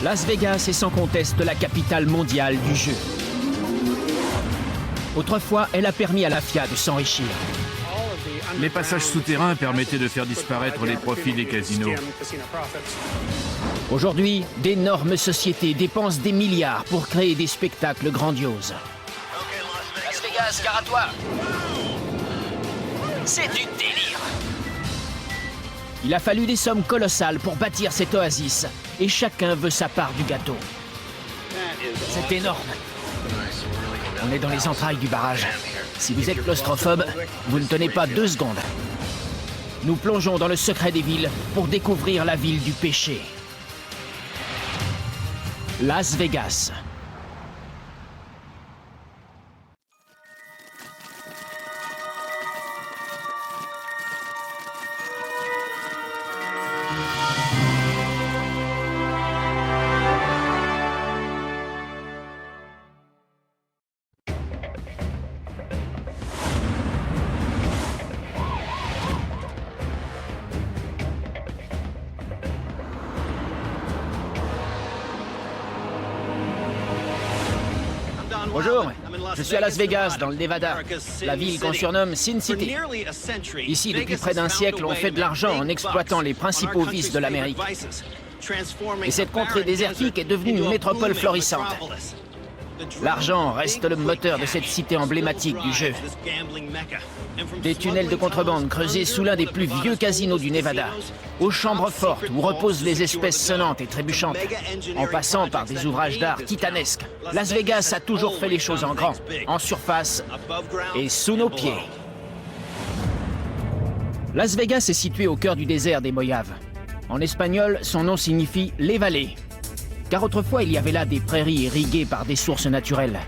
Las Vegas est sans conteste la capitale mondiale du jeu. Autrefois, elle a permis à la FIA de s'enrichir. Les passages souterrains permettaient de faire disparaître les profits des casinos. Aujourd'hui, d'énormes sociétés dépensent des milliards pour créer des spectacles grandioses. Las Vegas, gare à toi! C'est du délire! Il a fallu des sommes colossales pour bâtir cette oasis, et chacun veut sa part du gâteau. C'est énorme. On est dans les entrailles du barrage. Si vous êtes claustrophobe, vous ne tenez pas 2 secondes. Nous plongeons dans le secret des villes pour découvrir la ville du péché. Las Vegas. Bonjour, je suis à Las Vegas, dans le Nevada, la ville qu'on surnomme Sin City. Ici, depuis près d'un siècle, on fait de l'argent en exploitant les principaux vices de l'Amérique. Et cette contrée désertique est devenue une métropole florissante. L'argent reste le moteur de cette cité emblématique du jeu. Des tunnels de contrebande creusés sous l'un des plus vieux casinos du Nevada, aux chambres fortes où reposent les espèces sonnantes et trébuchantes, en passant par des ouvrages d'art titanesques. Las Vegas a toujours fait les choses en grand, en surface et sous nos pieds. Las Vegas est situé au cœur du désert des Mojaves. En espagnol, son nom signifie « les vallées ». Car autrefois, il y avait là des prairies irriguées par des sources naturelles.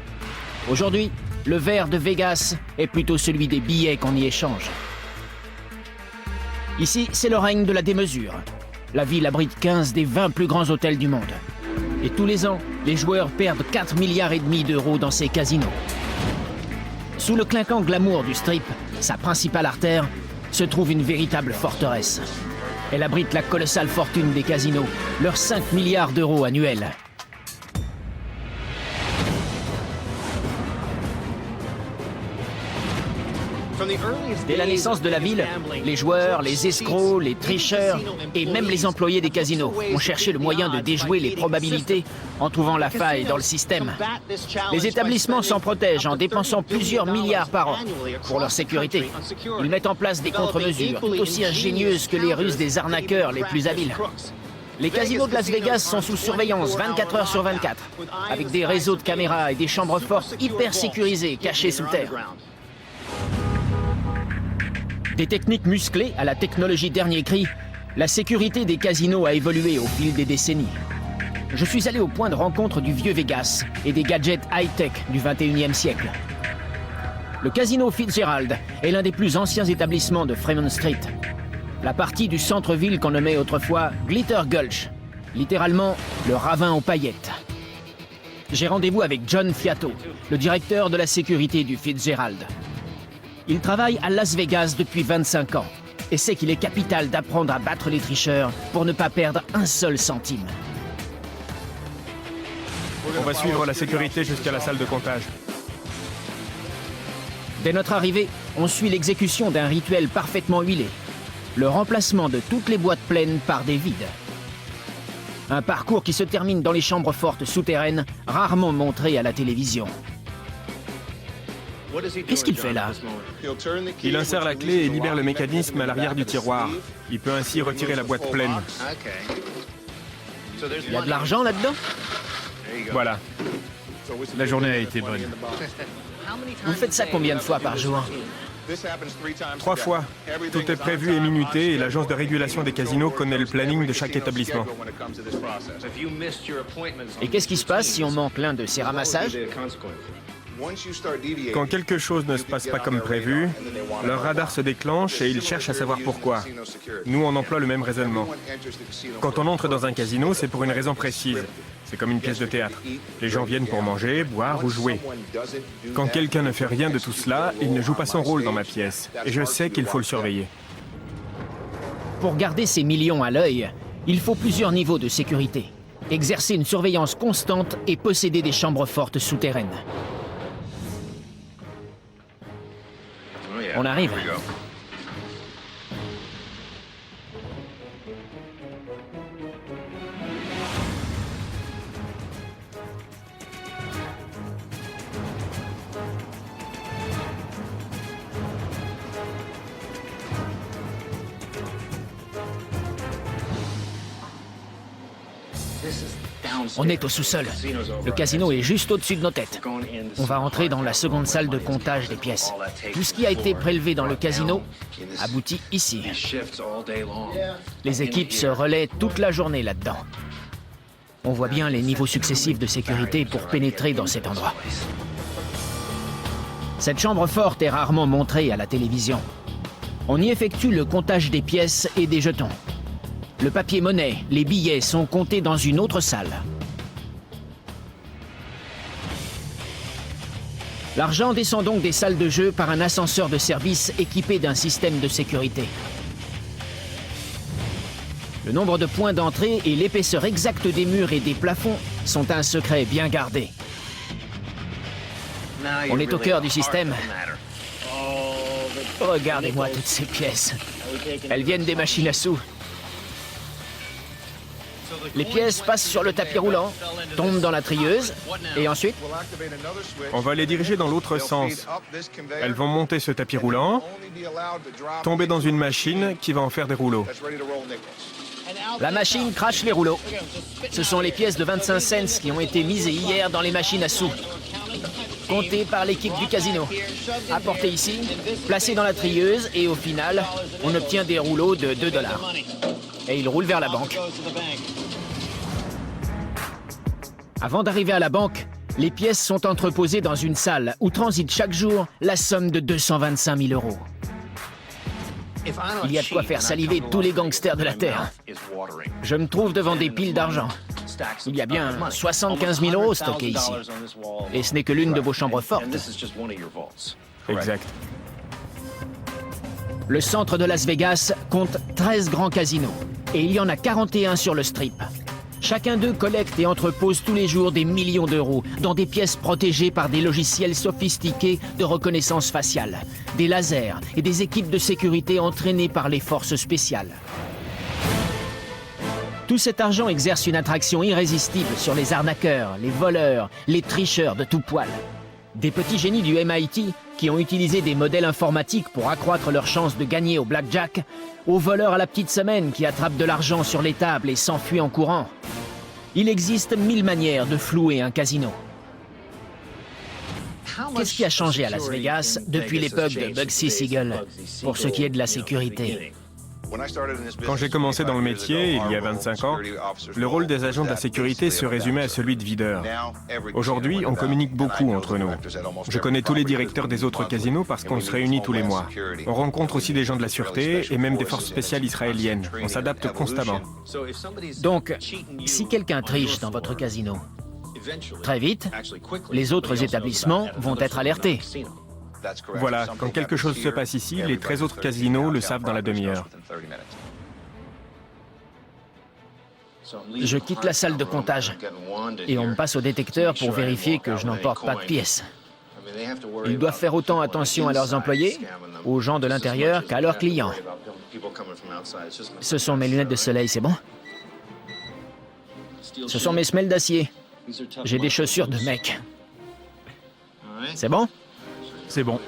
Aujourd'hui, le verre de Vegas est plutôt celui des billets qu'on y échange. Ici, c'est le règne de la démesure. La ville abrite 15 des 20 plus grands hôtels du monde. Et tous les ans, les joueurs perdent 4,5 milliards d'euros dans ces casinos. Sous le clinquant glamour du Strip, sa principale artère, se trouve une véritable forteresse. Elle abrite la colossale fortune des casinos, leurs 5 milliards d'euros annuels. Dès la naissance de la ville, les joueurs, les escrocs, les tricheurs et même les employés des casinos ont cherché le moyen de déjouer les probabilités en trouvant la faille dans le système. Les établissements s'en protègent en dépensant plusieurs milliards par an pour leur sécurité. Ils mettent en place des contre-mesures tout aussi ingénieuses que les ruses des arnaqueurs les plus habiles. Les casinos de Las Vegas sont sous surveillance 24 heures sur 24, avec des réseaux de caméras et des chambres fortes hyper sécurisées cachées sous terre. Des techniques musclées à la technologie dernier cri, la sécurité des casinos a évolué au fil des décennies. Je suis allé au point de rencontre du vieux Vegas et des gadgets high-tech du 21e siècle. Le casino Fitzgerald est l'un des plus anciens établissements de Fremont Street. La partie du centre-ville qu'on nommait autrefois Glitter Gulch, littéralement le ravin aux paillettes. J'ai rendez-vous avec John Fiato, le directeur de la sécurité du Fitzgerald. Il travaille à Las Vegas depuis 25 ans et sait qu'il est capital d'apprendre à battre les tricheurs pour ne pas perdre un seul centime. On va suivre la sécurité jusqu'à la salle de comptage. Dès notre arrivée, on suit l'exécution d'un rituel parfaitement huilé. Le remplacement de toutes les boîtes pleines par des vides. Un parcours qui se termine dans les chambres fortes souterraines, rarement montrées à la télévision. Qu'est-ce qu'il fait là? Il insère la clé et libère le mécanisme à l'arrière du tiroir. Il peut ainsi retirer la boîte pleine. Il y a de l'argent là-dedans? Voilà. La journée a été bonne. Vous faites ça combien de fois par jour? 3 fois. Tout est prévu et minuté et l'agence de régulation des casinos connaît le planning de chaque établissement. Et qu'est-ce qui se passe si on manque l'un de ces ramassages? Quand quelque chose ne se passe pas comme prévu, leur radar se déclenche et ils cherchent à savoir pourquoi. Nous, on emploie le même raisonnement. Quand on entre dans un casino, c'est pour une raison précise. C'est comme une pièce de théâtre. Les gens viennent pour manger, boire ou jouer. Quand quelqu'un ne fait rien de tout cela, il ne joue pas son rôle dans ma pièce. Et je sais qu'il faut le surveiller. Pour garder ces millions à l'œil, il faut plusieurs niveaux de sécurité. exercer une surveillance constante et posséder des chambres fortes souterraines. On arrive. On est au sous-sol. Le casino est juste au-dessus de nos têtes. On va entrer dans la seconde salle de comptage des pièces. Tout ce qui a été prélevé dans le casino aboutit ici. Les équipes se relaient toute la journée là-dedans. On voit bien les niveaux successifs de sécurité pour pénétrer dans cet endroit. Cette chambre forte est rarement montrée à la télévision. On y effectue le comptage des pièces et des jetons. Le papier-monnaie, les billets sont comptés dans une autre salle. L'argent descend donc des salles de jeu par un ascenseur de service équipé d'un système de sécurité. Le nombre de points d'entrée et l'épaisseur exacte des murs et des plafonds sont un secret bien gardé. On est au cœur du système. Regardez-moi toutes ces pièces. Elles viennent des machines à sous. Les pièces passent sur le tapis roulant, tombent dans la trieuse, et ensuite... On va les diriger dans l'autre sens. Elles vont monter ce tapis roulant, tomber dans une machine qui va en faire des rouleaux. La machine crache les rouleaux. Ce sont les pièces de 25 cents qui ont été mises hier dans les machines à sous. Comptées par l'équipe du casino. Apportées ici, placées dans la trieuse, et au final, on obtient des rouleaux de 2 $. Et ils roulent vers la banque. Avant d'arriver à la banque, les pièces sont entreposées dans une salle où transite chaque jour la somme de 225 000 €. Il y a de quoi faire saliver tous les gangsters de la Terre. Je me trouve devant des piles d'argent. Il y a bien 75 000 € stockés ici. Et ce n'est que l'une de vos chambres fortes. Exact. Le centre de Las Vegas compte 13 grands casinos. Et il y en a 41 sur le Strip. Chacun d'eux collecte et entrepose tous les jours des millions d'euros dans des pièces protégées par des logiciels sophistiqués de reconnaissance faciale, des lasers et des équipes de sécurité entraînées par les forces spéciales. Tout cet argent exerce une attraction irrésistible sur les arnaqueurs, les voleurs, les tricheurs de tout poil. Des petits génies du MIT qui ont utilisé des modèles informatiques pour accroître leurs chances de gagner au blackjack, aux voleurs à la petite semaine qui attrapent de l'argent sur les tables et s'enfuient en courant. Il existe 1000 manières de flouer un casino. Qu'est-ce qui a changé à Las Vegas depuis l'époque de Bugsy Siegel pour ce qui est de la sécurité? Quand j'ai commencé dans le métier, il y a 25 ans, le rôle des agents de la sécurité se résumait à celui de videur. Aujourd'hui, on communique beaucoup entre nous. Je connais tous les directeurs des autres casinos parce qu'on se réunit tous les mois. On rencontre aussi des gens de la sûreté et même des forces spéciales israéliennes. On s'adapte constamment. Donc, si quelqu'un triche dans votre casino, très vite, les autres établissements vont être alertés. Voilà, quand quelque chose se passe ici, les 13 autres casinos le savent dans la demi-heure. Je quitte la salle de comptage et on me passe au détecteur pour vérifier que je n'emporte pas de pièces. Ils doivent faire autant attention à leurs employés, aux gens de l'intérieur qu'à leurs clients. Ce sont mes lunettes de soleil, c'est bon? Ce sont mes semelles d'acier. J'ai des chaussures de mec. C'est bon? C'est bon.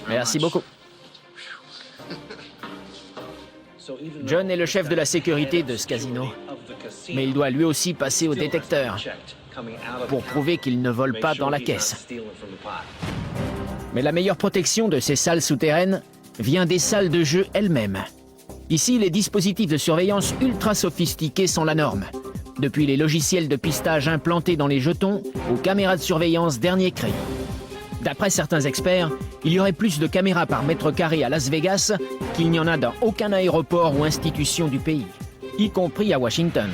Merci beaucoup. John est le chef de la sécurité de ce casino, mais il doit lui aussi passer au détecteur pour prouver qu'il ne vole pas dans la caisse. Mais la meilleure protection de ces salles souterraines vient des salles de jeu elles-mêmes. Ici, les dispositifs de surveillance ultra sophistiqués sont la norme. Depuis les logiciels de pistage implantés dans les jetons aux caméras de surveillance dernier cri. D'après certains experts, il y aurait plus de caméras par mètre carré à Las Vegas qu'il n'y en a dans aucun aéroport ou institution du pays, y compris à Washington.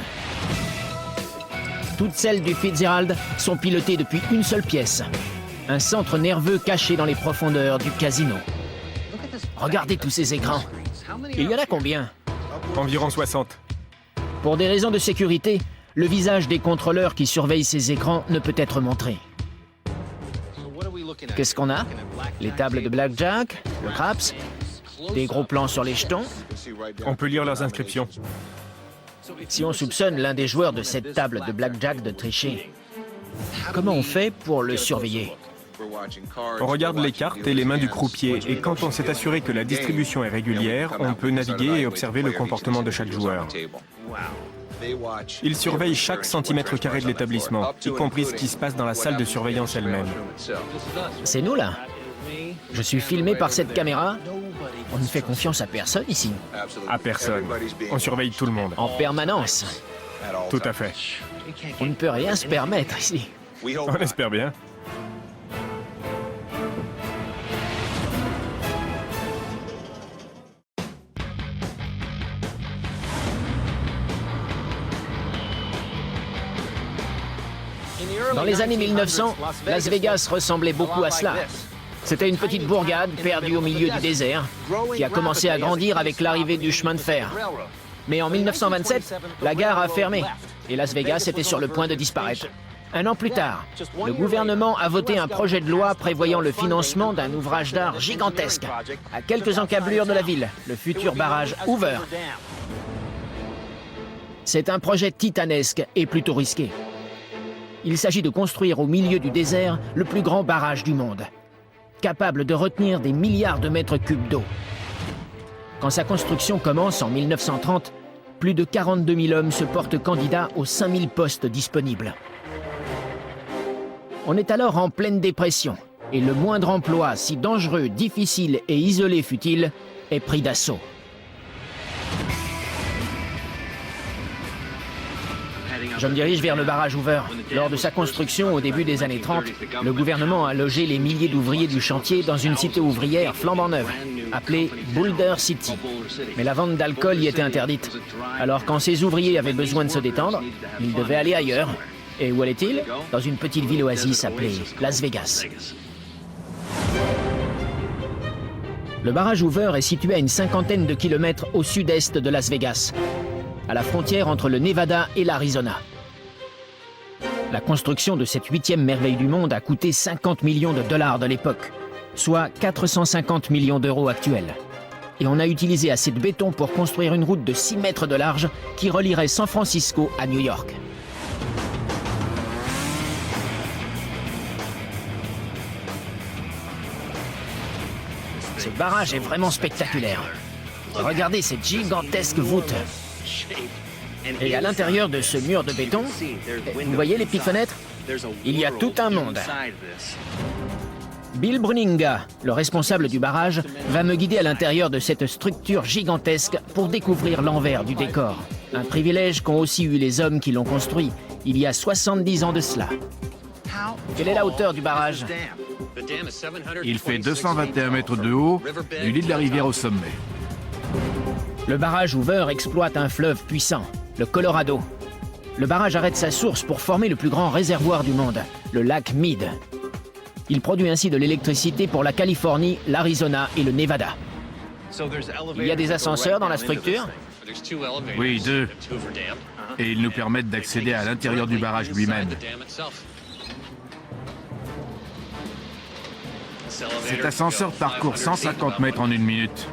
Toutes celles du Fitzgerald sont pilotées depuis une seule pièce, un centre nerveux caché dans les profondeurs du casino. Regardez tous ces écrans. Il y en a combien? Environ 60. Pour des raisons de sécurité, le visage des contrôleurs qui surveillent ces écrans ne peut être montré. Qu'est-ce qu'on a? Les tables de blackjack, le craps, des gros plans sur les jetons. On peut lire leurs inscriptions. Si on soupçonne l'un des joueurs de cette table de blackjack de tricher, comment on fait pour le surveiller? On regarde les cartes et les mains du croupier, et quand on s'est assuré que la distribution est régulière, on peut naviguer et observer le comportement de chaque joueur. Ils surveillent chaque centimètre carré de l'établissement, y compris ce qui se passe dans la salle de surveillance elle-même. C'est nous, là. Je suis filmé par cette caméra. On ne fait confiance à personne ici. À personne. On surveille tout le monde. En permanence. Tout à fait. On ne peut rien se permettre ici. On espère bien. Dans les années 1900, Las Vegas ressemblait beaucoup à cela. C'était une petite bourgade perdue au milieu du désert, qui a commencé à grandir avec l'arrivée du chemin de fer. Mais en 1927, la gare a fermé, et Las Vegas était sur le point de disparaître. Un an plus tard, le gouvernement a voté un projet de loi prévoyant le financement d'un ouvrage d'art gigantesque, à quelques encablures de la ville, le futur barrage Hoover. C'est un projet titanesque et plutôt risqué. Il s'agit de construire au milieu du désert le plus grand barrage du monde, capable de retenir des milliards de mètres cubes d'eau. Quand sa construction commence en 1930, plus de 42 000 hommes se portent candidats aux 5 000 postes disponibles. On est alors en pleine dépression, et le moindre emploi, si dangereux, difficile et isolé fût-il, est pris d'assaut. Je me dirige vers le barrage Hoover. Lors de sa construction au début des années 30, le gouvernement a logé les milliers d'ouvriers du chantier dans une cité ouvrière flambant neuve, appelée Boulder City. Mais la vente d'alcool y était interdite. Alors quand ces ouvriers avaient besoin de se détendre, ils devaient aller ailleurs. Et où allaient-ils? Dans une petite ville oasis appelée Las Vegas. Le barrage Hoover est situé à une cinquantaine de kilomètres au sud-est de Las Vegas, à la frontière entre le Nevada et l'Arizona. La construction de cette 8e merveille du monde a coûté 50 millions de dollars de l'époque, soit 450 millions d'euros actuels. Et on a utilisé assez de béton pour construire une route de 6 mètres de large qui relierait San Francisco à New York. Ce barrage est vraiment spectaculaire. Regardez cette gigantesque voûte. Et à l'intérieur de ce mur de béton, vous voyez les petites fenêtres? Il y a tout un monde. Bill Bruninga, le responsable du barrage, va me guider à l'intérieur de cette structure gigantesque pour découvrir l'envers du décor. Un privilège qu'ont aussi eu les hommes qui l'ont construit, il y a 70 ans de cela. Quelle est la hauteur du barrage? Il fait 221 mètres de haut, du lit de la rivière au sommet. Le barrage Hoover exploite un fleuve puissant, le Colorado. Le barrage arrête sa source pour former le plus grand réservoir du monde, le lac Mead. Il produit ainsi de l'électricité pour la Californie, l'Arizona et le Nevada. Il y a des ascenseurs dans la structure? Oui, 2. Et ils nous permettent d'accéder à l'intérieur du barrage lui-même. Cet ascenseur parcourt 150 mètres en 1 minute.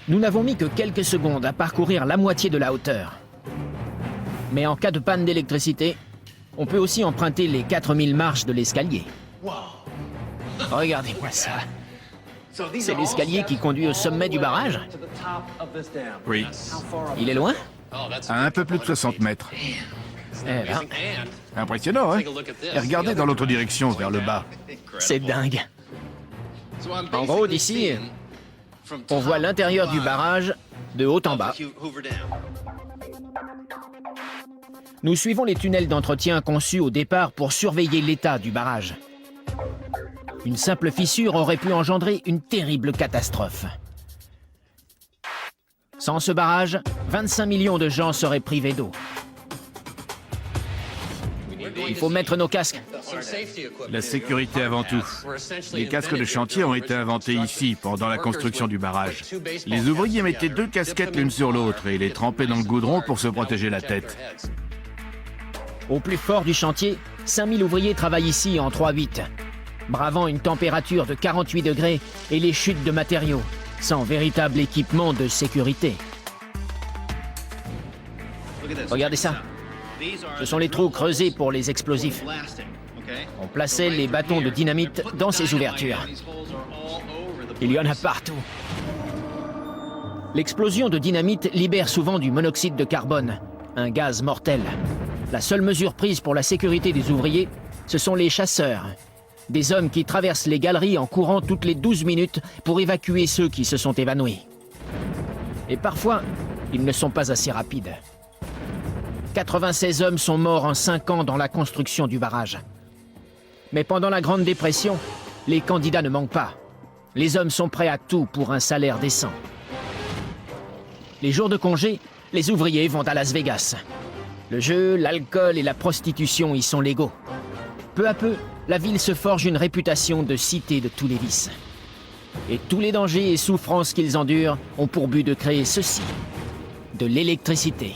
Nous n'avons mis que quelques secondes à parcourir la moitié de la hauteur. Mais en cas de panne d'électricité, on peut aussi emprunter les 4000 marches de l'escalier. Regardez-moi ça. C'est l'escalier qui conduit au sommet du barrage? Oui, Il est loin? à un peu plus de 60 mètres. Eh ben, Impressionnant, hein? Et regardez dans l'autre direction, vers le bas. c'est dingue. En gros, d'ici, on voit l'intérieur du barrage de haut en bas. Nous suivons les tunnels d'entretien conçus au départ pour surveiller l'état du barrage. Une simple fissure aurait pu engendrer une terrible catastrophe. Sans ce barrage, 25 millions de gens seraient privés d'eau. Il faut mettre nos casques. La sécurité avant tout. Les casques de chantier ont été inventés ici, pendant la construction du barrage. Les ouvriers mettaient 2 casquettes l'une sur l'autre et les trempaient dans le goudron pour se protéger la tête. Au plus fort du chantier, 5000 ouvriers travaillent ici en 3-8, bravant une température de 48 degrés et les chutes de matériaux, sans véritable équipement de sécurité. Regardez ça. Ce sont les trous creusés pour les explosifs. On plaçait les bâtons de dynamite dans ces ouvertures. Il y en a partout. L'explosion de dynamite libère souvent du monoxyde de carbone, un gaz mortel. La seule mesure prise pour la sécurité des ouvriers, ce sont les chasseurs. Des hommes qui traversent les galeries en courant toutes les 12 minutes pour évacuer ceux qui se sont évanouis. Et parfois, ils ne sont pas assez rapides. 96 hommes sont morts en 5 ans dans la construction du barrage. Mais pendant la Grande Dépression, les candidats ne manquent pas. Les hommes sont prêts à tout pour un salaire décent. Les jours de congé, les ouvriers vont à Las Vegas. Le jeu, l'alcool et la prostitution y sont légaux. Peu à peu, la ville se forge une réputation de cité de tous les vices. Et tous les dangers et souffrances qu'ils endurent ont pour but de créer ceci, de l'électricité.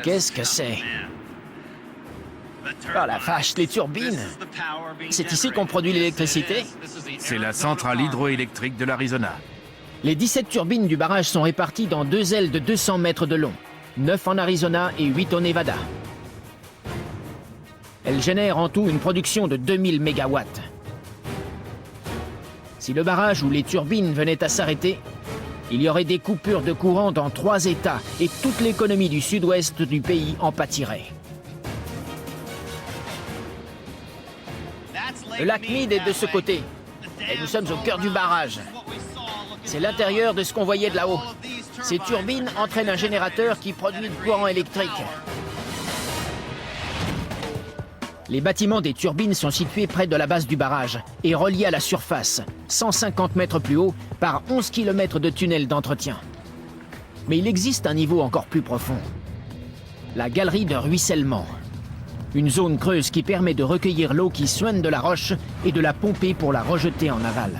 Qu'est-ce que c'est? Oh la vache, les turbines! C'est ici qu'on produit l'électricité? C'est la centrale hydroélectrique de l'Arizona. Les 17 turbines du barrage sont réparties dans 2 ailes de 200 mètres de long, 9 en Arizona et 8 au Nevada. Elles génèrent en tout une production de 2000 mégawatts. Si le barrage ou les turbines venaient à s'arrêter, il y aurait des coupures de courant dans 3 États et toute l'économie du sud-ouest du pays en pâtirait. Le lac Mead est de ce côté, et nous sommes au cœur du barrage. C'est l'intérieur de ce qu'on voyait de là-haut. Ces turbines entraînent un générateur qui produit du courant électrique. Les bâtiments des turbines sont situés près de la base du barrage et reliés à la surface, 150 mètres plus haut, par 11 km de tunnels d'entretien. Mais il existe un niveau encore plus profond. La galerie de ruissellement. Une zone creuse qui permet de recueillir l'eau qui suinte de la roche et de la pomper pour la rejeter en aval.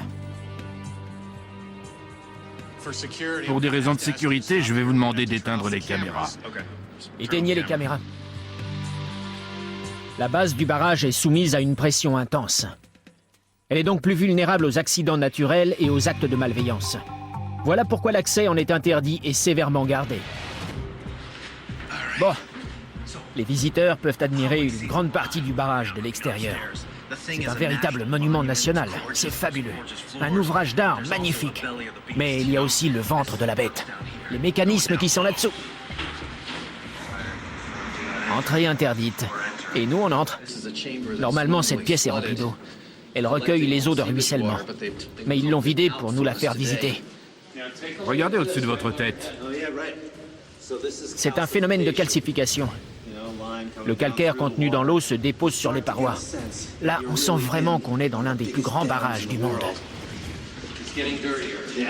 Pour des raisons de sécurité, je vais vous demander d'éteindre les caméras. Éteignez les caméras. La base du barrage est soumise à une pression intense. Elle est donc plus vulnérable aux accidents naturels et aux actes de malveillance. Voilà pourquoi l'accès en est interdit et sévèrement gardé. Bon, les visiteurs peuvent admirer une grande partie du barrage de l'extérieur. C'est un véritable monument national, c'est fabuleux. Un ouvrage d'art magnifique. Mais il y a aussi le ventre de la bête. Les mécanismes qui sont là-dessous. Entrée interdite. Et nous, on entre. Normalement, cette pièce est remplie d'eau. Elle recueille les eaux de ruissellement. Mais ils l'ont vidée pour nous la faire visiter. Regardez au-dessus de votre tête. C'est un phénomène de calcification. Le calcaire contenu dans l'eau se dépose sur les parois. Là, on sent vraiment qu'on est dans l'un des plus grands barrages du monde.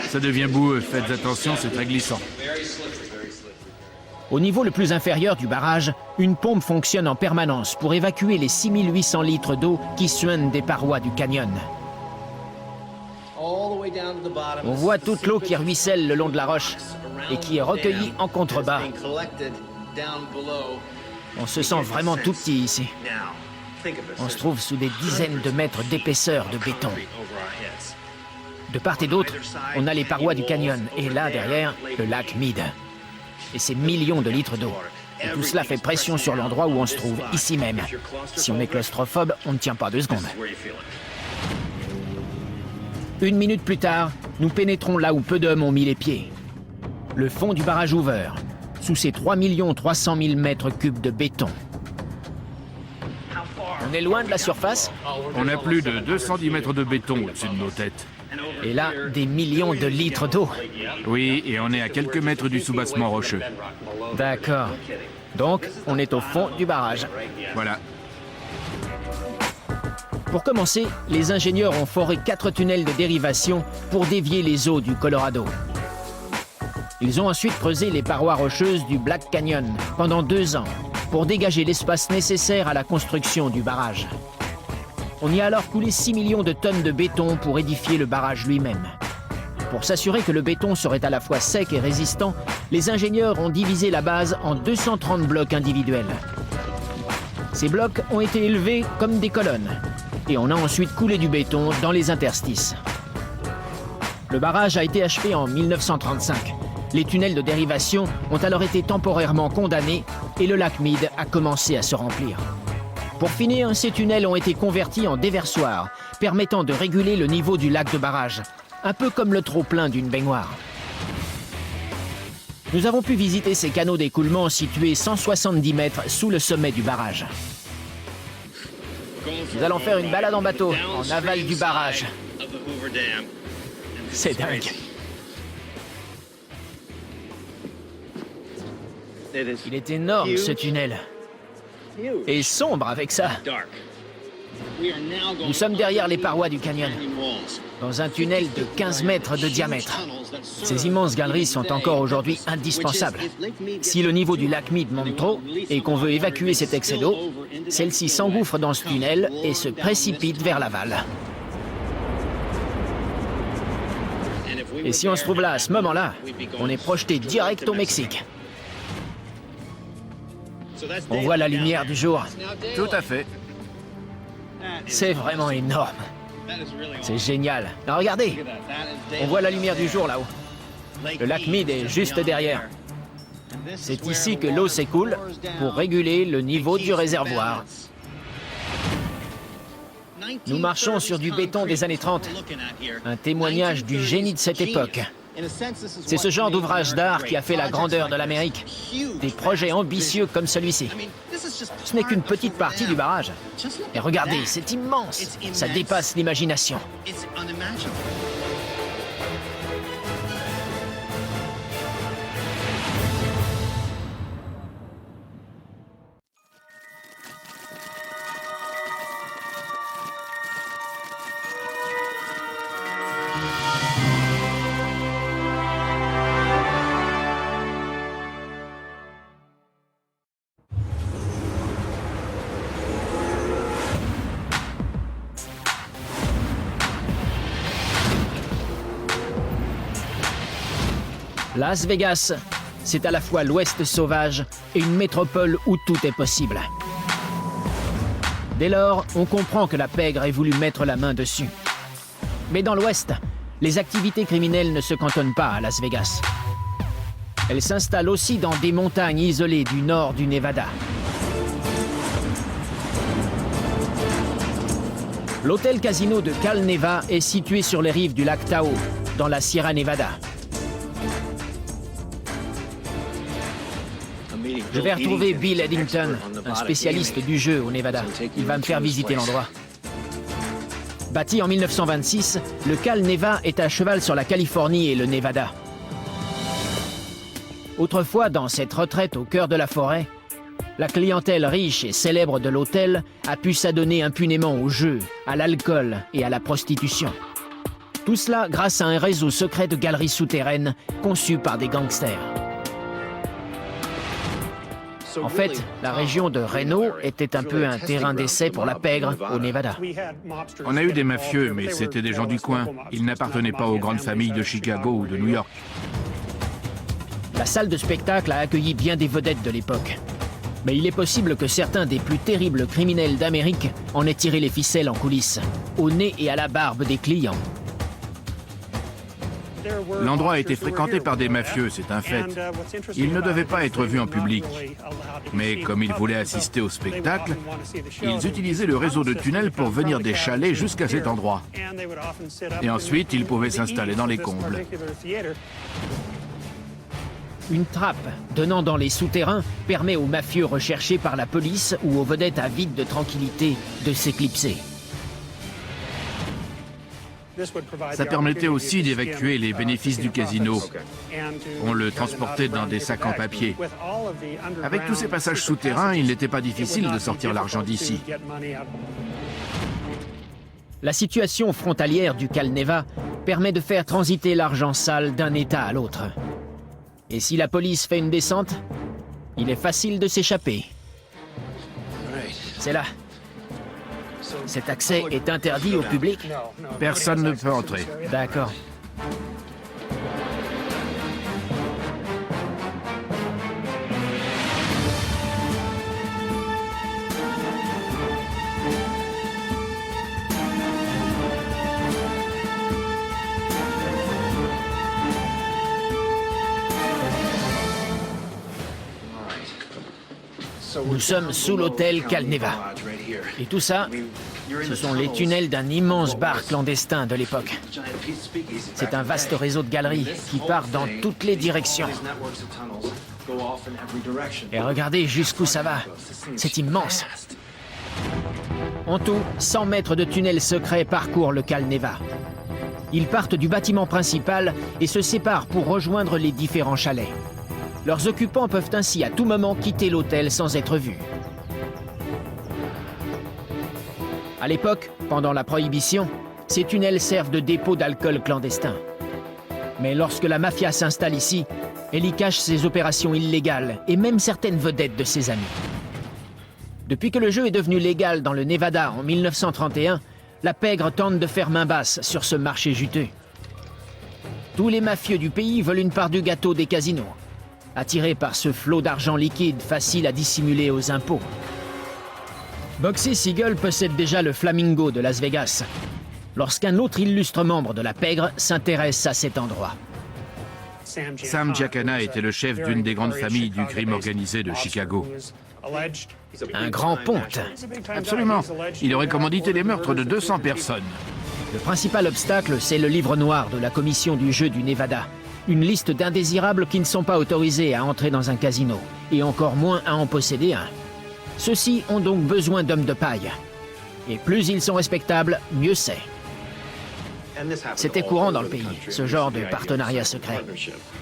Ça devient boueux, faites attention, c'est très glissant. Au niveau le plus inférieur du barrage, une pompe fonctionne en permanence pour évacuer les 6800 litres d'eau qui suintent des parois du canyon. On voit toute l'eau qui ruisselle le long de la roche et qui est recueillie en contrebas. On se sent vraiment tout petit ici. On se trouve sous des dizaines de mètres d'épaisseur de béton. De part et d'autre, on a les parois du canyon et là, derrière, le lac Mead. Et ces millions de litres d'eau. Et tout cela fait pression sur l'endroit où on se trouve, ici même. Si on est claustrophobe, on ne tient pas 2 secondes. 1 minute plus tard, nous pénétrons là où peu d'hommes ont mis les pieds. Le fond du barrage Hoover, sous ses 3 300 000 mètres cubes de béton. On est loin de la surface? On a plus de 210 mètres de béton au-dessus de nos têtes. Et là, des millions de litres d'eau. Oui, et on est à quelques mètres du soubassement rocheux. D'accord. Donc, on est au fond du barrage. Voilà. Pour commencer, les ingénieurs ont foré 4 tunnels de dérivation pour dévier les eaux du Colorado. Ils ont ensuite creusé les parois rocheuses du Black Canyon pendant 2 ans pour dégager l'espace nécessaire à la construction du barrage. On y a alors coulé 6 millions de tonnes de béton pour édifier le barrage lui-même. Pour s'assurer que le béton serait à la fois sec et résistant, les ingénieurs ont divisé la base en 230 blocs individuels. Ces blocs ont été élevés comme des colonnes et on a ensuite coulé du béton dans les interstices. Le barrage a été achevé en 1935. Les tunnels de dérivation ont alors été temporairement condamnés et le lac Mead a commencé à se remplir. Pour finir, ces tunnels ont été convertis en déversoirs, permettant de réguler le niveau du lac de barrage, un peu comme le trop-plein d'une baignoire. Nous avons pu visiter ces canaux d'écoulement situés 170 mètres sous le sommet du barrage. Nous allons faire une balade en bateau, en aval du barrage. C'est dingue. Il est énorme, ce tunnel. Et sombre avec ça. Nous sommes derrière les parois du canyon, dans un tunnel de 15 mètres de diamètre. Ces immenses galeries sont encore aujourd'hui indispensables. Si le niveau du lac Mead monte trop et qu'on veut évacuer cet excès d'eau, celle-ci s'engouffre dans ce tunnel et se précipite vers l'aval. Et si on se trouve là à ce moment-là, on est projeté direct au Mexique. On voit la lumière du jour. Tout à fait. C'est vraiment énorme. C'est génial. Alors regardez, on voit la lumière du jour là-haut. Le lac Mead est juste derrière. C'est ici que l'eau s'écoule pour réguler le niveau du réservoir. Nous marchons sur du béton des années 30, un témoignage du génie de cette époque. C'est ce genre d'ouvrage d'art qui a fait la grandeur de l'Amérique. Des projets ambitieux comme celui-ci. Ce n'est qu'une petite partie du barrage. Et regardez, c'est immense. Ça dépasse l'imagination. Las Vegas, c'est à la fois l'Ouest sauvage et une métropole où tout est possible. Dès lors, on comprend que la pègre ait voulu mettre la main dessus. Mais dans l'Ouest, les activités criminelles ne se cantonnent pas à Las Vegas. Elles s'installent aussi dans des montagnes isolées du nord du Nevada. L'hôtel casino de Cal Neva est situé sur les rives du lac Tahoe, dans la Sierra Nevada. Je vais retrouver Bill Eddington, un spécialiste du jeu au Nevada. Il va me faire visiter l'endroit. Bâti en 1926, le Cal Neva est à cheval sur la Californie et le Nevada. Autrefois, dans cette retraite au cœur de la forêt, la clientèle riche et célèbre de l'hôtel a pu s'adonner impunément au jeu, à l'alcool et à la prostitution. Tout cela grâce à un réseau secret de galeries souterraines conçu par des gangsters. En fait, la région de Reno était un peu un terrain d'essai pour la pègre au Nevada. On a eu des mafieux, mais c'était des gens du coin. Ils n'appartenaient pas aux grandes familles de Chicago ou de New York. La salle de spectacle a accueilli bien des vedettes de l'époque. Mais il est possible que certains des plus terribles criminels d'Amérique en aient tiré les ficelles en coulisses, au nez et à la barbe des clients. L'endroit a été fréquenté par des mafieux, c'est un fait. Ils ne devaient pas être vus en public. Mais comme ils voulaient assister au spectacle, ils utilisaient le réseau de tunnels pour venir des chalets jusqu'à cet endroit. Et ensuite, ils pouvaient s'installer dans les combles. Une trappe donnant dans les souterrains permet aux mafieux recherchés par la police ou aux vedettes avides de tranquillité de s'éclipser. Ça permettait aussi d'évacuer les bénéfices du casino. On le transportait dans des sacs en papier. Avec tous ces passages souterrains, il n'était pas difficile de sortir l'argent d'ici. La situation frontalière du Cal Neva permet de faire transiter l'argent sale d'un État à l'autre. Et si la police fait une descente, il est facile de s'échapper. C'est là. Cet accès est interdit au public? Personne ne peut entrer. D'accord. Nous sommes sous l'hôtel Calneva. Et tout ça, ce sont les tunnels d'un immense bar clandestin de l'époque. C'est un vaste réseau de galeries qui part dans toutes les directions. Et regardez jusqu'où ça va. C'est immense. En tout, 100 mètres de tunnels secrets parcourent le Calneva. Ils partent du bâtiment principal et se séparent pour rejoindre les différents chalets. Leurs occupants peuvent ainsi à tout moment quitter l'hôtel sans être vus. À l'époque, pendant la Prohibition, ces tunnels servent de dépôt d'alcool clandestin. Mais lorsque la mafia s'installe ici, elle y cache ses opérations illégales et même certaines vedettes de ses amis. Depuis que le jeu est devenu légal dans le Nevada en 1931, la pègre tente de faire main basse sur ce marché juteux. Tous les mafieux du pays veulent une part du gâteau des casinos, attirés par ce flot d'argent liquide facile à dissimuler aux impôts. Boxy Siegel possède déjà le Flamingo de Las Vegas, lorsqu'un autre illustre membre de la pègre s'intéresse à cet endroit. Sam Giancana était le chef d'une des grandes familles du crime organisé de Chicago. Un grand ponte. Absolument. Il aurait commandité les meurtres de 200 personnes. Le principal obstacle, c'est le livre noir de la commission du jeu du Nevada. Une liste d'indésirables qui ne sont pas autorisés à entrer dans un casino, et encore moins à en posséder un. Ceux-ci ont donc besoin d'hommes de paille. Et plus ils sont respectables, mieux c'est. C'était courant dans le pays, ce genre de partenariat secret.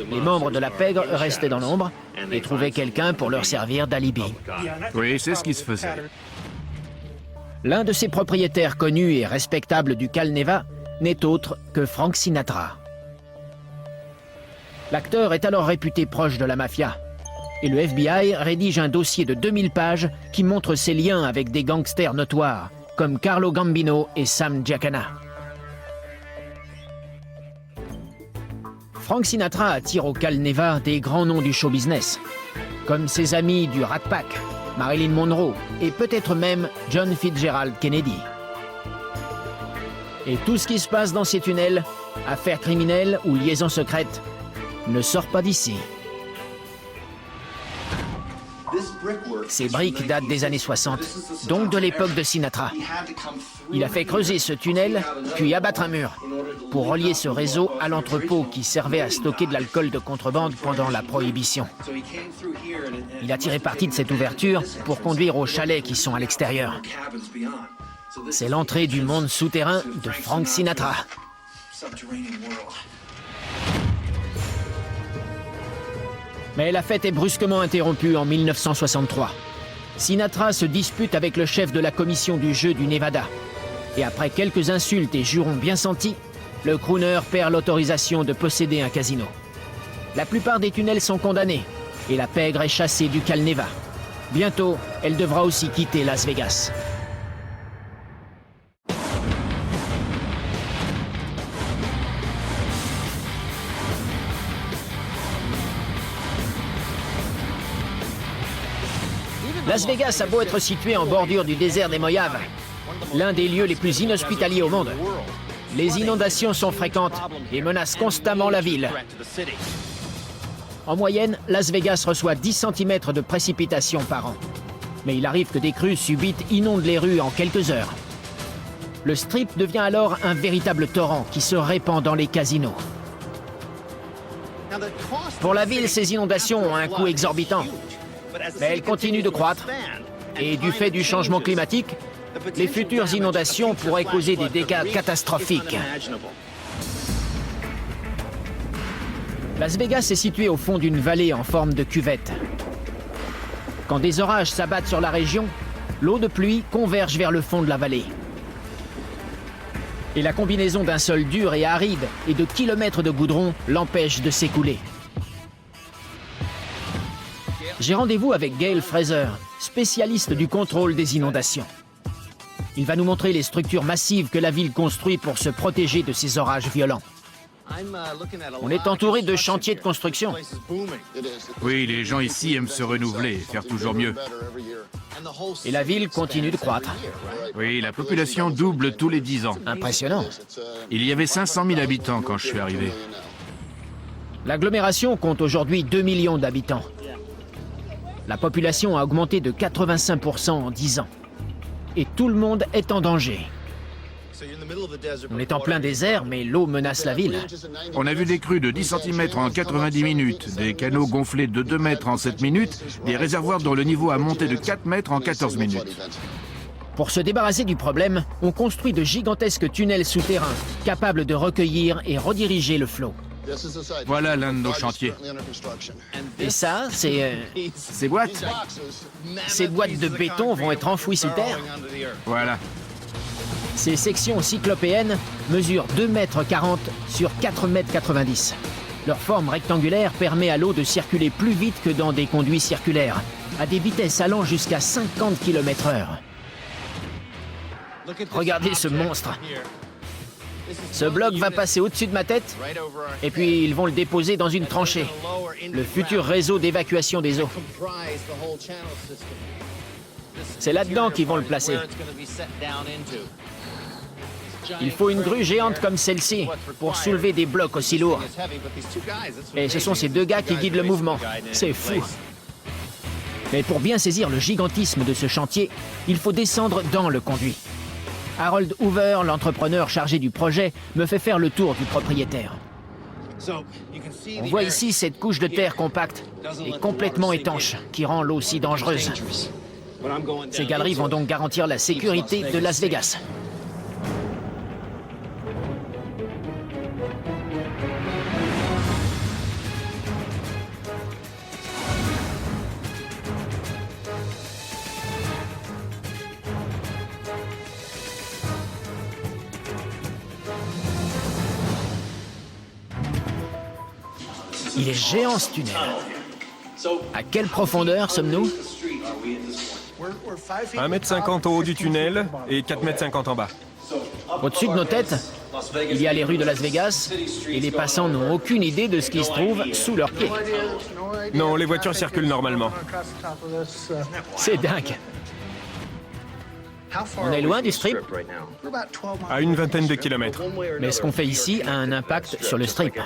Les membres de la pègre restaient dans l'ombre et trouvaient quelqu'un pour leur servir d'alibi. Oui, c'est ce qui se faisait. L'un de ses propriétaires connus et respectables du Calneva n'est autre que Frank Sinatra. L'acteur est alors réputé proche de la mafia. Et le FBI rédige un dossier de 2000 pages qui montre ses liens avec des gangsters notoires, comme Carlo Gambino et Sam Giancana. Frank Sinatra attire au Calneva des grands noms du show business, comme ses amis du Rat Pack, Marilyn Monroe et peut-être même John Fitzgerald Kennedy. Et tout ce qui se passe dans ces tunnels, affaires criminelles ou liaisons secrètes, ne sort pas d'ici. Ces briques datent des années 60, donc de l'époque de Sinatra. Il a fait creuser ce tunnel, puis abattre un mur, pour relier ce réseau à l'entrepôt qui servait à stocker de l'alcool de contrebande pendant la Prohibition. Il a tiré parti de cette ouverture pour conduire aux chalets qui sont à l'extérieur. C'est l'entrée du monde souterrain de Frank Sinatra. Mais la fête est brusquement interrompue en 1963. Sinatra se dispute avec le chef de la commission du jeu du Nevada. Et après quelques insultes et jurons bien sentis, le crooner perd l'autorisation de posséder un casino. La plupart des tunnels sont condamnés et la pègre est chassée du Calneva. Bientôt, elle devra aussi quitter Las Vegas. Las Vegas a beau être situé en bordure du désert des Mojaves, l'un des lieux les plus inhospitaliers au monde. Les inondations sont fréquentes et menacent constamment la ville. En moyenne, Las Vegas reçoit 10 cm de précipitations par an. Mais il arrive que des crues subites inondent les rues en quelques heures. Le Strip devient alors un véritable torrent qui se répand dans les casinos. Pour la ville, ces inondations ont un coût exorbitant. Mais elles continuent de croître. Et du fait du changement climatique, les futures inondations pourraient causer des dégâts catastrophiques. Las Vegas est située au fond d'une vallée en forme de cuvette. Quand des orages s'abattent sur la région, l'eau de pluie converge vers le fond de la vallée. Et la combinaison d'un sol dur et aride et de kilomètres de goudron l'empêche de s'écouler. J'ai rendez-vous avec Gail Fraser, spécialiste du contrôle des inondations. Il va nous montrer les structures massives que la ville construit pour se protéger de ces orages violents. On est entouré de chantiers de construction. Oui, les gens ici aiment se renouveler et faire toujours mieux. Et la ville continue de croître. Oui, la population double tous les 10 ans. Impressionnant. Il y avait 500 000 habitants quand je suis arrivé. L'agglomération compte aujourd'hui 2 millions d'habitants. La population a augmenté de 85% en 10 ans. Et tout le monde est en danger. On est en plein désert, mais l'eau menace la ville. On a vu des crues de 10 cm en 90 minutes, des canaux gonflés de 2 mètres en 7 minutes, des réservoirs dont le niveau a monté de 4 mètres en 14 minutes. Pour se débarrasser du problème, on construit de gigantesques tunnels souterrains, capables de recueillir et rediriger le flot. Voilà l'un de nos chantiers. Et ça, c'est... Ces boîtes? Ces boîtes de béton vont être enfouies sous terre. Voilà. Ces sections cyclopéennes mesurent 2,40 mètres sur 4,90 mètres. Leur forme rectangulaire permet à l'eau de circuler plus vite que dans des conduits circulaires, à des vitesses allant jusqu'à 50 km/h. Regardez ce monstre. Ce bloc va passer au-dessus de ma tête, et puis ils vont le déposer dans une tranchée, le futur réseau d'évacuation des eaux. C'est là-dedans qu'ils vont le placer. Il faut une grue géante comme celle-ci pour soulever des blocs aussi lourds. Et ce sont ces deux gars qui guident le mouvement. C'est fou. Mais pour bien saisir le gigantisme de ce chantier, il faut descendre dans le conduit. Harold Hoover, l'entrepreneur chargé du projet, me fait faire le tour du propriétaire. On voit ici cette couche de terre compacte et complètement étanche qui rend l'eau si dangereuse. Ces galeries vont donc garantir la sécurité de Las Vegas. Il est géant ce tunnel. À quelle profondeur sommes-nous? 1,50 m au haut du tunnel et 4,50 m en bas. Au-dessus de nos têtes, il y a les rues de Las Vegas et les passants n'ont aucune idée de ce qui se trouve sous leurs pieds. Non, les voitures circulent normalement. C'est dingue. On est loin du strip, À une vingtaine de kilomètres. mais ce qu'on fait ici a un impact sur le strip.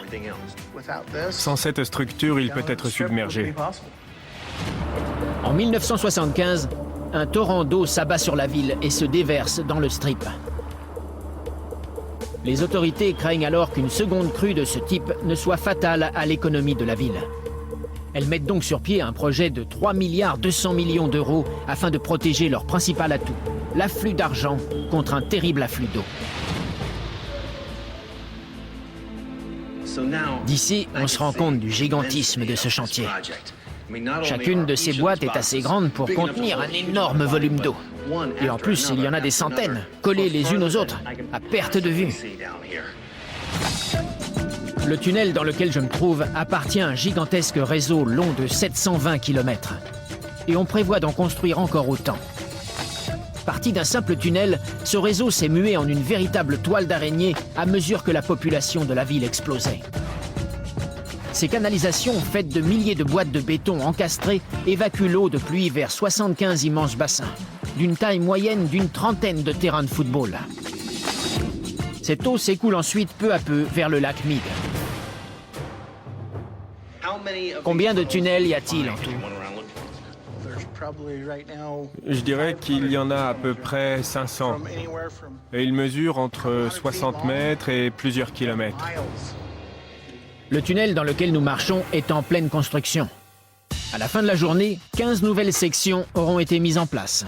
Sans cette structure, il peut être submergé. En 1975, un torrent d'eau s'abat sur la ville et se déverse dans le strip. Les autorités craignent alors qu'une seconde crue de ce type ne soit fatale à l'économie de la ville. Elles mettent donc sur pied un projet de 3,2 milliards d'euros afin de protéger leur principal atout, l'afflux d'argent contre un terrible afflux d'eau. D'ici, on se rend compte du gigantisme de ce chantier. Chacune de ces boîtes est assez grande pour contenir un énorme volume d'eau. Et en plus, il y en a des centaines, collées les unes aux autres, à perte de vue. Le tunnel dans lequel je me trouve appartient à un gigantesque réseau long de 720 km. Et on prévoit d'en construire encore autant. Parti d'un simple tunnel, ce réseau s'est mué en une véritable toile d'araignée à mesure que la population de la ville explosait. Ces canalisations, faites de milliers de boîtes de béton encastrées, évacuent l'eau de pluie vers 75 immenses bassins, d'une taille moyenne d'une trentaine de terrains de football. Cette eau s'écoule ensuite peu à peu vers le lac Mead. Combien de tunnels y a-t-il en tout? Je dirais qu'il y en a à peu près 500. Et ils mesurent entre 60 mètres et plusieurs kilomètres. Le tunnel dans lequel nous marchons est en pleine construction. À la fin de la journée, 15 nouvelles sections auront été mises en place.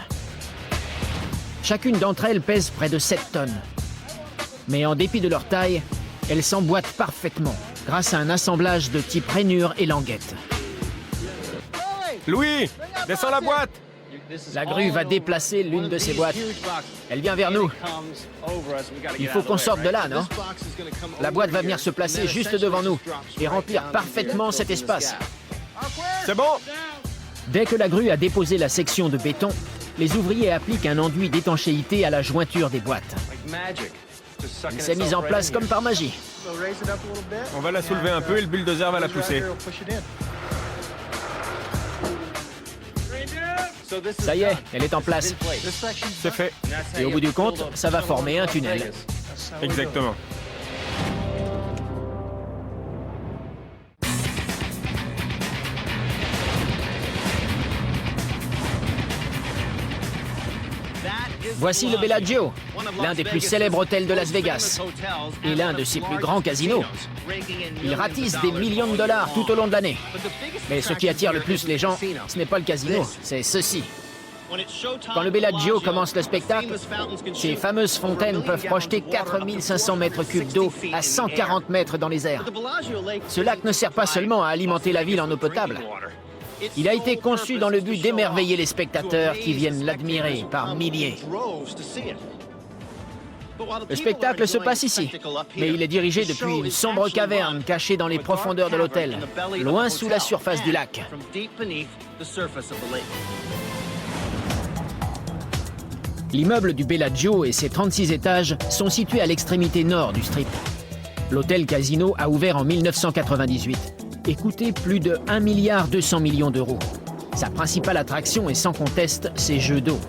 Chacune d'entre elles pèse près de 7 tonnes. Mais en dépit de leur taille, elles s'emboîtent parfaitement grâce à un assemblage de type rainure et languette. Louis, descends la boîte! La grue va déplacer l'une de ces boîtes. Elle vient vers nous. Il faut qu'on sorte de là, non? La boîte va venir se placer juste devant nous et remplir parfaitement cet espace. C'est bon? Dès que la grue a déposé la section de béton, les ouvriers appliquent un enduit d'étanchéité à la jointure des boîtes. Il s'est mis en place comme par magie. On va la soulever un peu et le bulldozer va la pousser. Ça y est, elle est en place. C'est fait. Et au bout du compte, ça va former un tunnel. Exactement. Voici le Bellagio, l'un des plus célèbres hôtels de Las Vegas et l'un de ses plus grands casinos. Il ratisse des millions de dollars tout au long de l'année. Mais ce qui attire le plus les gens, ce n'est pas le casino, c'est ceci. Quand le Bellagio commence le spectacle, ces fameuses fontaines peuvent projeter 4500 mètres cubes d'eau à 140 mètres dans les airs. Ce lac ne sert pas seulement à alimenter la ville en eau potable. Il a été conçu dans le but d'émerveiller les spectateurs qui viennent l'admirer par milliers. Le spectacle se passe ici, mais il est dirigé depuis une sombre caverne cachée dans les profondeurs de l'hôtel, loin sous la surface du lac. L'immeuble du Bellagio et ses 36 étages sont situés à l'extrémité nord du Strip. L'hôtel Casino a ouvert en 1998 et coûté plus de 1,2 milliard d'euros. Sa principale attraction est sans conteste ses jeux d'eau.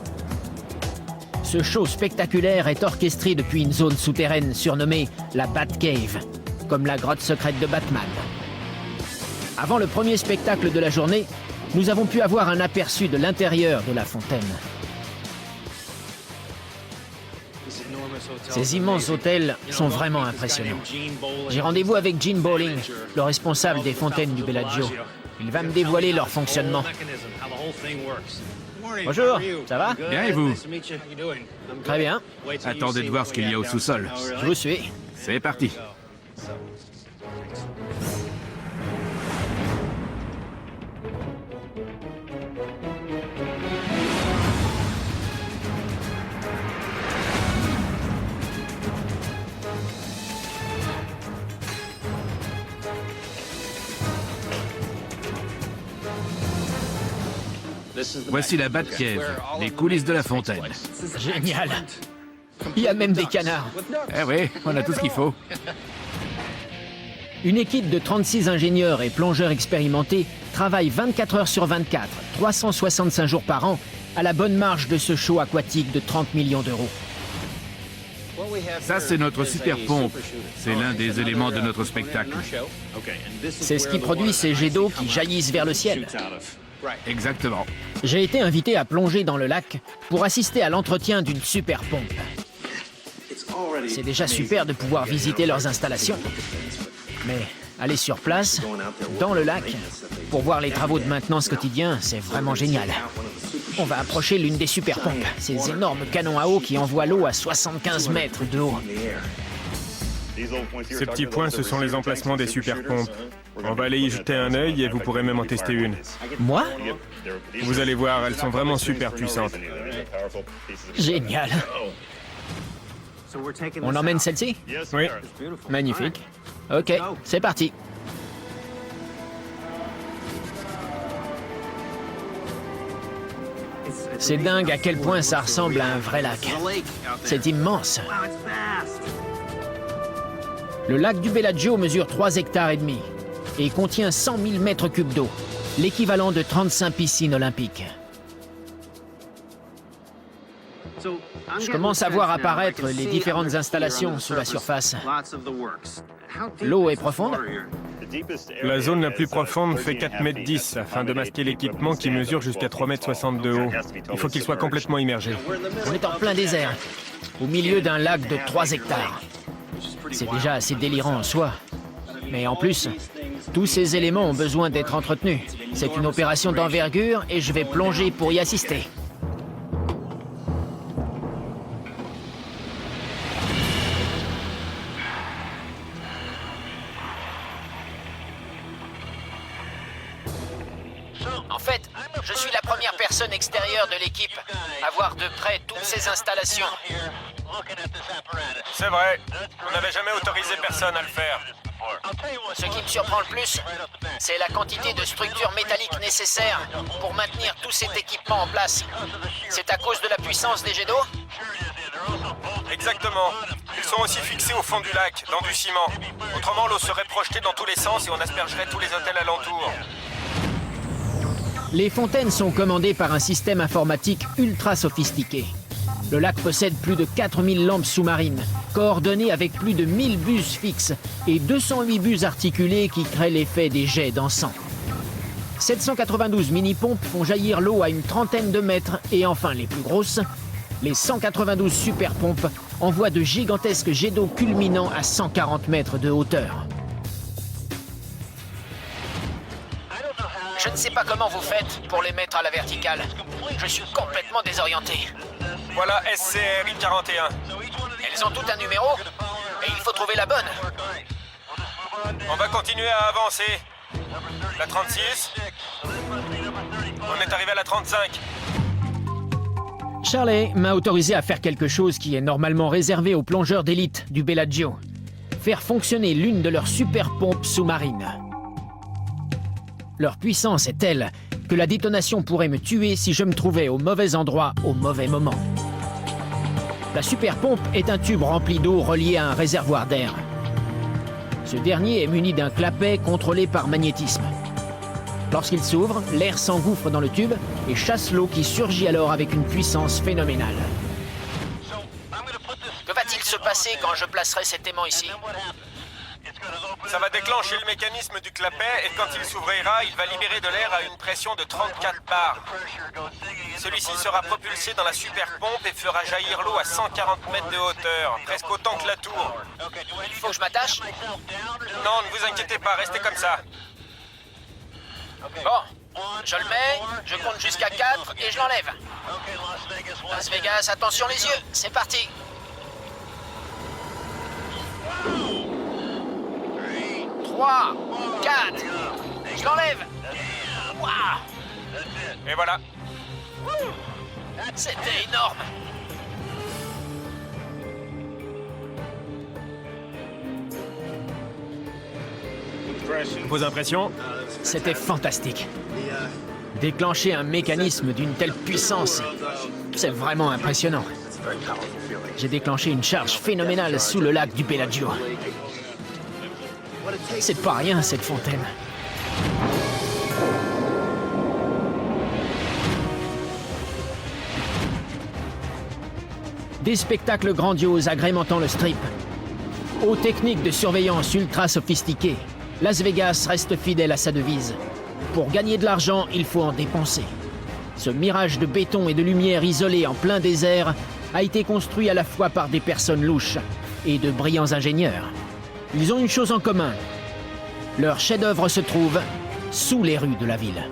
Ce show spectaculaire est orchestré depuis une zone souterraine surnommée la Batcave, comme la grotte secrète de Batman. Avant le premier spectacle de la journée, nous avons pu avoir un aperçu de l'intérieur de la fontaine. Ces immenses hôtels sont vraiment impressionnants. J'ai rendez-vous avec Gene Bowling, le responsable des fontaines du Bellagio. Il va me dévoiler leur fonctionnement. Bonjour, ça va? Bien et vous? Très bien, Attendez de voir ce qu'il y a au sous-sol. je vous suis. C'est parti. Voici la Batcave, les coulisses de la fontaine. Génial. Il y a même des canards. Eh oui, on a tout ce qu'il faut. Une équipe de 36 ingénieurs et plongeurs expérimentés travaille 24 heures sur 24, 365 jours par an, à la bonne marche de ce show aquatique de 30 millions d'euros. Ça, c'est notre super pompe. C'est l'un des éléments de notre spectacle. C'est ce qui produit ces jets d'eau qui jaillissent vers le ciel. Exactement. J'ai été invité à plonger dans le lac pour assister à l'entretien d'une super pompe. C'est déjà super de pouvoir visiter leurs installations. Mais aller sur place, dans le lac, pour voir les travaux de maintenance quotidien, c'est vraiment génial. On va approcher l'une des super pompes, ces énormes canons à eau qui envoient l'eau à 75 mètres de haut. Ces petits points, ce sont les emplacements des super pompes. On va aller y jeter un œil et vous pourrez même en tester une. Moi? Vous allez voir, elles sont vraiment super puissantes. Génial. On emmène celle-ci? Oui. Magnifique. Ok, c'est parti. C'est dingue à quel point ça ressemble à un vrai lac. C'est immense. Le lac du Bellagio mesure 3 hectares et demi et contient 100 000 mètres cubes d'eau, l'équivalent de 35 piscines olympiques. Je commence à voir apparaître les différentes installations sous la surface. L'eau est profonde? La zone la plus profonde fait 4,10 m afin de masquer l'équipement qui mesure jusqu'à 3,60 m de haut. Il faut qu'il soit complètement immergé. On est en plein désert, au milieu d'un lac de 3 hectares. C'est déjà assez délirant en soi. Mais en plus, tous ces éléments ont besoin d'être entretenus. C'est une opération d'envergure et je vais plonger pour y assister. En fait, je suis la première personne extérieure de l'équipe à voir de près toutes ces installations. C'est vrai. On n'avait jamais autorisé personne à le faire. Ce qui me surprend le plus, c'est la quantité de structures métalliques nécessaires pour maintenir tout cet équipement en place. C'est à cause de la puissance des jets d'eau? Exactement. Ils sont aussi fixés au fond du lac, dans du ciment. Autrement, l'eau serait projetée dans tous les sens et on aspergerait tous les hôtels alentours. Les fontaines sont commandées par un système informatique ultra sophistiqué. Le lac possède plus de 4000 lampes sous-marines, coordonnées avec plus de 1000 bus fixes et 208 bus articulés qui créent l'effet des jets d'encens. 792 mini-pompes font jaillir l'eau à une trentaine de mètres et enfin les plus grosses, les 192 super-pompes envoient de gigantesques jets d'eau culminant à 140 mètres de hauteur. Je ne sais pas comment vous faites pour les mettre à la verticale. Je suis complètement désorienté. Voilà SCRI 41. Elles ont toutes un numéro et il faut trouver la bonne. On va continuer à avancer. La 36. On est arrivé à la 35. Charlie m'a autorisé à faire quelque chose qui est normalement réservé aux plongeurs d'élite du Bellagio. Faire fonctionner l'une de leurs super pompes sous-marines. Leur puissance est telle que la détonation pourrait me tuer si je me trouvais au mauvais endroit au mauvais moment. La super pompe est un tube rempli d'eau relié à un réservoir d'air. Ce dernier est muni d'un clapet contrôlé par magnétisme. Lorsqu'il s'ouvre, l'air s'engouffre dans le tube et chasse l'eau qui surgit alors avec une puissance phénoménale. Que va-t-il se passer quand je placerai cet aimant ici? Ça va déclencher le mécanisme du clapet et quand il s'ouvrira, il va libérer de l'air à une pression de 34 bars. Celui-ci sera propulsé dans la super pompe et fera jaillir l'eau à 140 mètres de hauteur, presque autant que la tour. Il faut que je m'attache? Non, ne vous inquiétez pas, restez comme ça. Bon, je le mets, je compte jusqu'à 4 et je l'enlève. Las Vegas, attention les yeux, c'est parti. 3, 4, je l'enlève. Waouh, Et voilà. c'était énorme. Vos impressions? C'était fantastique. Déclencher un mécanisme d'une telle puissance, c'est vraiment impressionnant. J'ai déclenché une charge phénoménale sous le lac du Bellagio. C'est pas rien, cette fontaine. Des spectacles grandioses agrémentant le strip. Aux techniques de surveillance ultra sophistiquées, Las Vegas reste fidèle à sa devise. Pour gagner de l'argent, il faut en dépenser. Ce mirage de béton et de lumière isolé en plein désert a été construit à la fois par des personnes louches et de brillants ingénieurs. Ils ont une chose en commun. Leur chef-d'œuvre se trouve sous les rues de la ville.